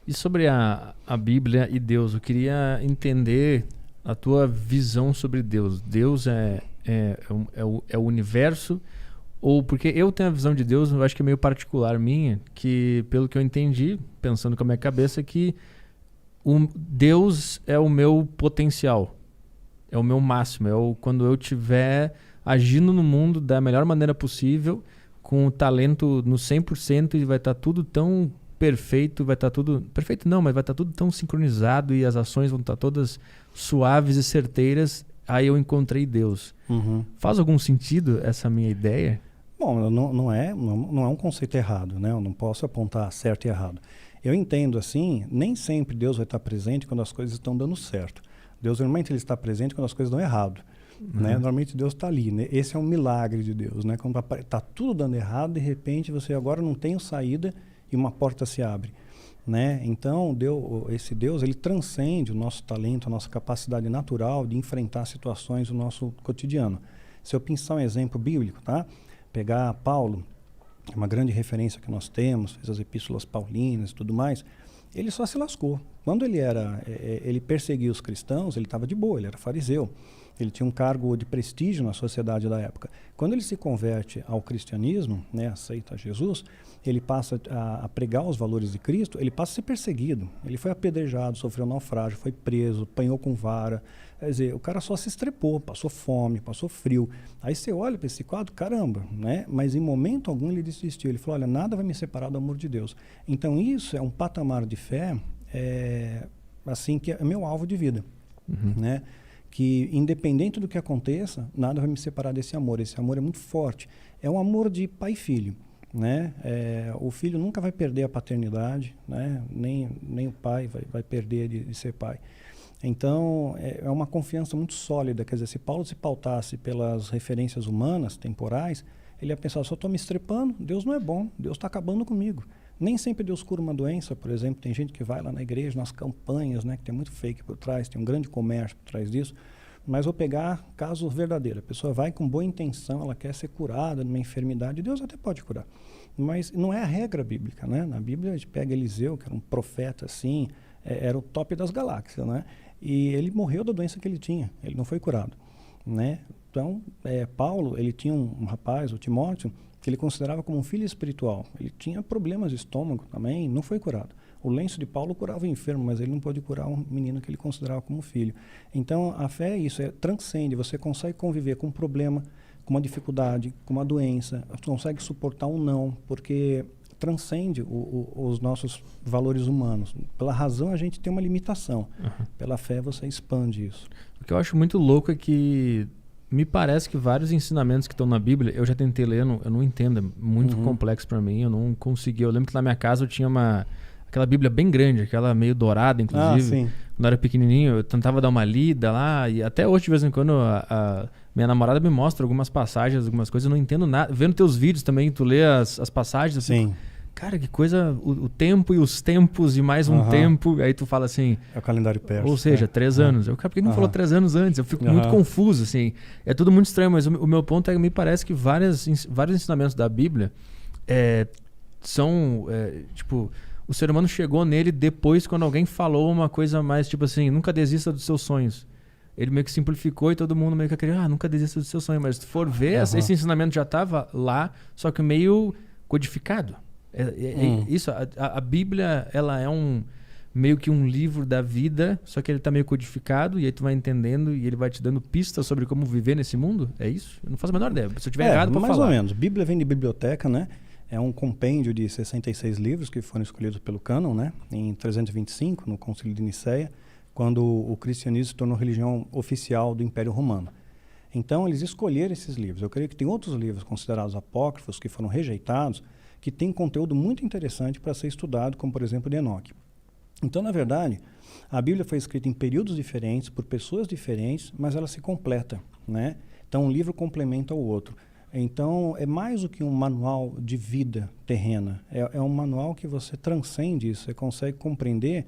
E sobre a Bíblia e Deus, eu queria entender a tua visão sobre Deus. Deus é o universo, ou porque eu tenho a visão de Deus, eu acho que é meio particular minha, que pelo que eu entendi, pensando com a minha cabeça, que Deus é o meu potencial, é o meu máximo, quando eu estiver agindo no mundo da melhor maneira possível, com o talento no 100% e vai estar tudo tão perfeito, vai estar tudo... Perfeito não, mas vai estar tudo tão sincronizado e as ações vão estar todas suaves e certeiras, aí eu encontrei Deus. Uhum. Faz algum sentido essa minha ideia? Bom, não é um conceito errado, né? Eu não posso apontar certo e errado. Eu entendo assim, nem sempre Deus vai estar presente quando as coisas estão dando certo. Deus normalmente ele está presente quando as coisas dão errado. Né? Normalmente Deus está ali, né? Esse é um milagre de Deus, né? Quando está tudo dando errado, de repente você agora não tem saída e uma porta se abre, né? Então esse Deus ele transcende o nosso talento, a nossa capacidade natural de enfrentar situações do nosso cotidiano. Se eu pensar um exemplo bíblico, tá? Pegar Paulo, que é uma grande referência que nós temos, fez as epístolas paulinas e tudo mais, ele só se lascou. Quando ele perseguia os cristãos, ele estava de boa, ele era fariseu. Ele tinha um cargo de prestígio na sociedade da época. Quando ele se converte ao cristianismo, né, aceita Jesus, ele passa a pregar os valores de Cristo, ele passa a ser perseguido. Ele foi apedrejado, sofreu naufrágio, foi preso, apanhou com vara. Quer dizer, o cara só se estrepou, passou fome, passou frio. Aí você olha para esse quadro, caramba, né? Mas em momento algum ele desistiu. Ele falou, olha, nada vai me separar do amor de Deus. Então isso é um patamar de fé, assim, que é meu alvo de vida, né? Que independente do que aconteça, nada vai me separar desse amor. Esse amor é muito forte. É um amor de pai e filho, né? O filho nunca vai perder a paternidade, né? Nem o pai vai perder de ser pai. Então, é uma confiança muito sólida. Quer dizer, se Paulo se pautasse pelas referências humanas, temporais, ele ia pensar, só estou me estrepando, Deus não é bom, Deus está acabando comigo. Nem sempre Deus cura uma doença, por exemplo, tem gente que vai lá na igreja, nas campanhas, né, que tem muito fake por trás, tem um grande comércio por trás disso, mas vou pegar caso verdadeiro, a pessoa vai com boa intenção, ela quer ser curada de uma enfermidade, Deus até pode curar, mas não é a regra bíblica, né? Na Bíblia a gente pega Eliseu, que era um profeta assim, era o top das galáxias, né? E ele morreu da doença que ele tinha, ele não foi curado, né? Então, Paulo, ele tinha um rapaz, o Timóteo, que ele considerava como um filho espiritual. Ele tinha problemas de estômago também, não foi curado. O lenço de Paulo curava o enfermo, mas ele não pôde curar um menino que ele considerava como filho. Então, a fé é isso, transcende. Você consegue conviver com um problema, com uma dificuldade, com uma doença, consegue suportar um não, porque transcende os nossos valores humanos. Pela razão, a gente tem uma limitação. Pela fé, você expande isso. O que eu acho muito louco é que me parece que vários ensinamentos que estão na Bíblia, eu já tentei ler, eu não entendo, é muito complexo para mim, eu não consegui. Eu lembro que na minha casa eu tinha aquela Bíblia bem grande, aquela meio dourada, inclusive. Sim. Quando eu era pequenininho, eu tentava dar uma lida lá, e até hoje, de vez em quando, a minha namorada me mostra algumas passagens, algumas coisas, eu não entendo nada. Vendo teus vídeos também, tu lê as passagens, assim, Sim. cara, que coisa, o tempo e os tempos e mais um tempo, aí tu fala assim... É o calendário persa. Ou seja, 3 anos. Eu, cara, por que não falou 3 anos antes? Eu fico muito confuso, assim. É tudo muito estranho, mas o meu ponto é que me parece que vários ensinamentos da Bíblia são, tipo... O ser humano chegou nele depois quando alguém falou uma coisa mais, tipo assim, nunca desista dos seus sonhos. Ele meio que simplificou e todo mundo meio que acredita, nunca desista dos seus sonhos. Mas se tu for ver, esse ensinamento já estava lá, só que meio codificado. Isso, a Bíblia, ela é meio que um livro da vida, só que ele está meio codificado e aí tu vai entendendo e ele vai te dando pistas sobre como viver nesse mundo. É isso? Eu não faço a menor ideia. Se eu tiver errado, pode falar. Mais ou menos. Bíblia vem de biblioteca, né? É um compêndio de 66 livros que foram escolhidos pelo cânon, né? Em 325, no Concílio de Nicéia, quando o cristianismo se tornou religião oficial do Império Romano. Então, eles escolheram esses livros. Eu creio que tem outros livros considerados apócrifos que foram rejeitados, que têm conteúdo muito interessante para ser estudado, como, por exemplo, de Enoque. Então, na verdade, a Bíblia foi escrita em períodos diferentes, por pessoas diferentes, mas ela se completa, né? Então, um livro complementa o outro. Então, é mais do que um manual de vida terrena. É um manual que você transcende isso, você consegue compreender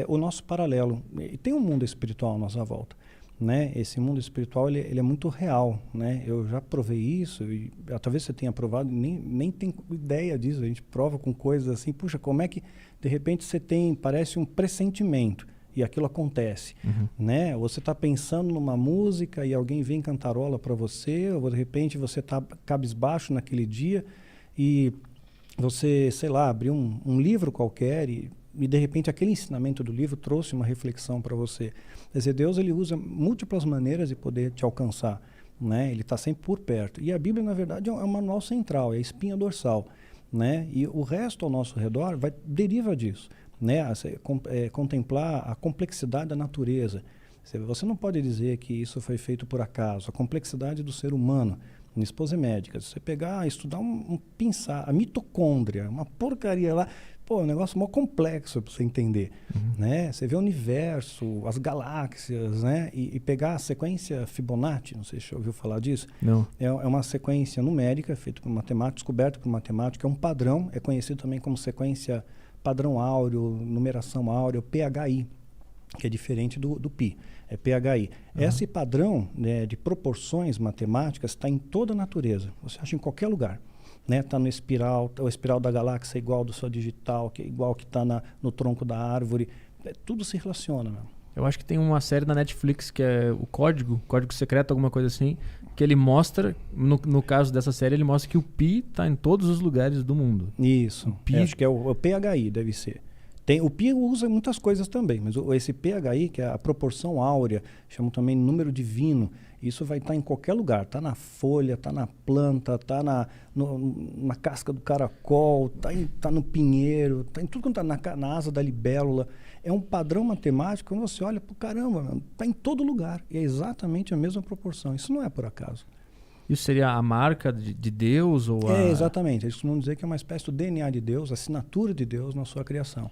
o nosso paralelo. E tem um mundo espiritual à nossa volta. né? Esse mundo espiritual ele é muito real, né? Eu já provei isso e talvez você tenha provado, nem tem ideia disso. A gente prova com coisas assim, puxa, como é que de repente você tem, parece um pressentimento e aquilo acontece, né? Você está pensando numa música e alguém vem cantarola para você, ou de repente você está cabisbaixo naquele dia e você, sei lá, abriu um livro qualquer e de repente aquele ensinamento do livro trouxe uma reflexão para você. Quer dizer, Deus ele usa múltiplas maneiras de poder te alcançar, né? Ele está sempre por perto. E a Bíblia, na verdade, é um manual central, é a espinha dorsal, né? E o resto ao nosso redor deriva disso, né? Contemplar a complexidade da natureza. Você não pode dizer que isso foi feito por acaso. A complexidade do ser humano. Minha esposa é médica. Se você pegar, estudar pensar, a mitocôndria, uma porcaria lá, pô, é um negócio mó complexo para você entender, né? Você vê o universo, as galáxias, né? E pegar a sequência Fibonacci, não sei se você ouviu falar disso. Não. É uma sequência numérica feita por matemáticos, descoberta por matemáticos, é um padrão, é conhecido também como sequência padrão áureo, numeração áurea, PHI, que é diferente do pi, é PHI. Esse padrão, né, de proporções matemáticas está em toda a natureza, você acha em qualquer lugar. Está no espiral, o espiral da galáxia é igual ao do Sol digital, que é igual ao que está no tronco da árvore, tudo se relaciona. Meu. Eu acho que tem uma série na Netflix que é o Código Secreto, alguma coisa assim, que ele mostra, no caso dessa série, ele mostra que o pi está em todos os lugares do mundo. Isso, acho que é o PHI, deve ser. O pi usa muitas coisas também, mas esse PHI, que é a proporção áurea, chamam também número divino, isso vai estar em qualquer lugar. Está na folha, está na planta, está na casca do caracol, está no pinheiro, está em tudo quanto está na asa da libélula. É um padrão matemático, quando você olha, caramba, está em todo lugar. E é exatamente a mesma proporção. Isso não é por acaso. Isso seria a marca de Deus? Ou exatamente. Eles costumam dizer que é uma espécie do DNA de Deus, a assinatura de Deus na sua criação.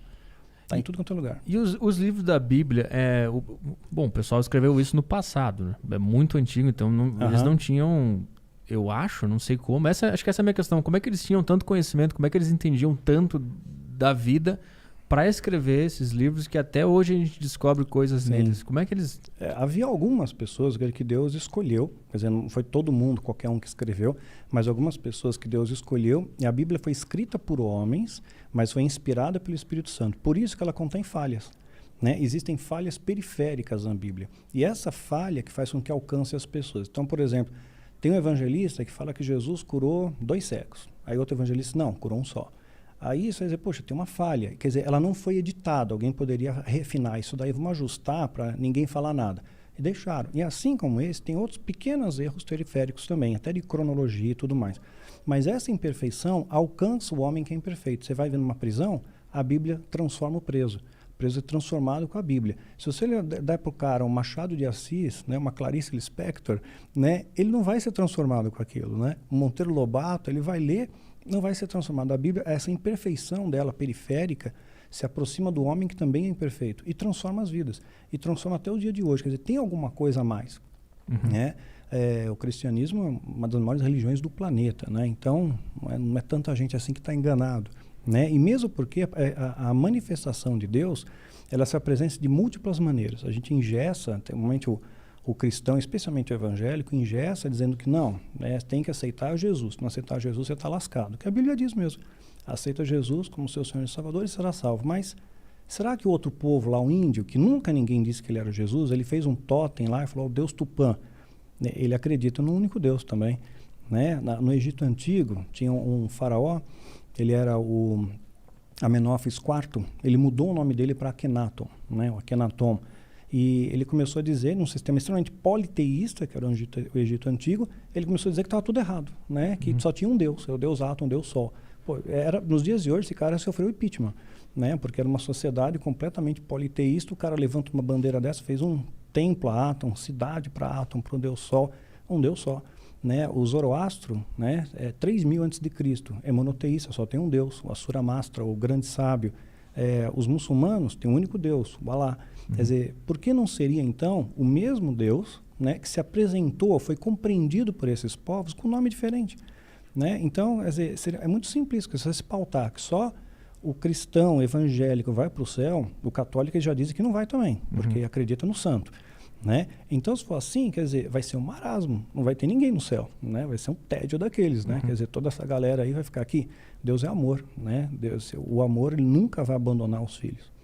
Está em tudo quanto é lugar. E os livros da Bíblia, bom, o pessoal escreveu isso no passado, né? É muito antigo, então eles não tinham, eu acho, não sei como. Acho que essa é a minha questão. Como é que eles tinham tanto conhecimento, como é que eles entendiam tanto da vida para escrever esses livros que até hoje a gente descobre coisas neles? Como é que eles... havia algumas pessoas que Deus escolheu, quer dizer, não foi todo mundo, qualquer um que escreveu, mas algumas pessoas que Deus escolheu, e a Bíblia foi escrita por homens, mas foi inspirada pelo Espírito Santo. Por isso que ela contém falhas, né? Existem falhas periféricas na Bíblia, e essa falha que faz com que alcance as pessoas. Então, por exemplo, tem um evangelista que fala que Jesus curou 2 cegos, aí outro evangelista, não, curou um só. Aí você vai dizer, poxa, tem uma falha. Quer dizer, ela não foi editada. Alguém poderia refinar isso daí, vamos ajustar para ninguém falar nada. E deixaram. E assim como esse, tem outros pequenos erros periféricos também, até de cronologia e tudo mais. Mas essa imperfeição alcança o homem que é imperfeito. Você vai ver numa prisão, a Bíblia transforma o preso. O preso é transformado com a Bíblia. Se você der para o cara um Machado de Assis, né, uma Clarice Lispector, né, ele não vai ser transformado com aquilo. Né? O Monteiro Lobato, ele vai ler, não vai ser transformado. A Bíblia, essa imperfeição dela, periférica, se aproxima do homem que também é imperfeito e transforma as vidas. E transforma até o dia de hoje. Quer dizer, tem alguma coisa a mais. Né? O cristianismo é uma das maiores religiões do planeta. Né? Então, não é tanta gente assim que está enganado. Né? E mesmo porque a manifestação de Deus, ela se apresenta de múltiplas maneiras. A gente engessa, normalmente o cristão, especialmente o evangélico, engessa dizendo que não, tem que aceitar Jesus. Se não aceitar Jesus, você está lascado. Que a Bíblia diz mesmo. Aceita Jesus como seu Senhor e Salvador e será salvo. Mas será que o outro povo lá, o índio, que nunca ninguém disse que ele era Jesus, ele fez um totem lá e falou, Deus Tupã. Ele acredita no único Deus também. Né? No Egito Antigo, tinha um faraó, ele era o Amenófis IV, ele mudou o nome dele para Akhenaton, né? O Akhenaton. E ele começou a dizer, num sistema extremamente politeísta, que era o Egito Antigo, ele começou a dizer que estava tudo errado, né? Que só tinha um Deus, o Deus Atom, o Deus Sol. Pô, nos dias de hoje, esse cara sofreu impeachment, né? Porque era uma sociedade completamente politeísta, o cara levanta uma bandeira dessa, fez um templo a Atom, cidade para Atom, para o Deus Sol, um Deus só. Né? O Zoroastro, né? 3.000 a.C., é monoteísta, só tem um Deus, o Asura Mastra, o grande sábio. Os muçulmanos têm um único Deus, o Alá. Quer dizer, por que não seria então o mesmo Deus, né, que se apresentou, foi compreendido por esses povos com um nome diferente? Né? Então, quer dizer, é muito simples, se você se pautar que só o cristão evangélico vai para o céu, o católico já diz que não vai também, porque acredita no santo. né? Então, se for assim, quer dizer, vai ser um marasmo, não vai ter ninguém no céu, né? Vai ser um tédio daqueles, né? Quer dizer, toda essa galera aí vai ficar aqui. Deus é amor, né? Deus, o amor, ele nunca vai abandonar os filhos.